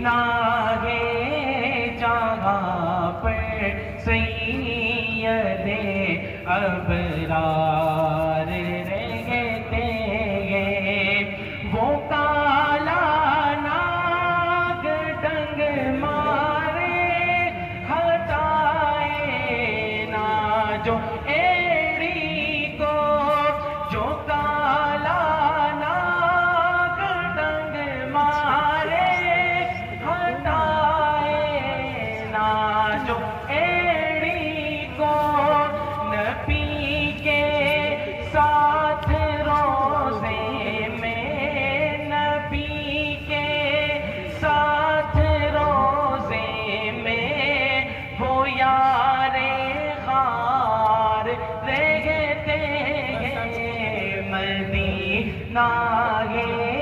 ہے جہاں پر سید ابرار رہتے ہیں، وہ کالا ناگ ڈنگ مارے ہٹائے نا جو ایڑی کو، جو کالا ناگ ڈنگ مارے ہٹائے نا جو ایڑی کو، نبی کے ساتھ روزے میں، نبی کے ساتھ روزے میں وہ یار غار رہتے ہیں، مدینہ ہے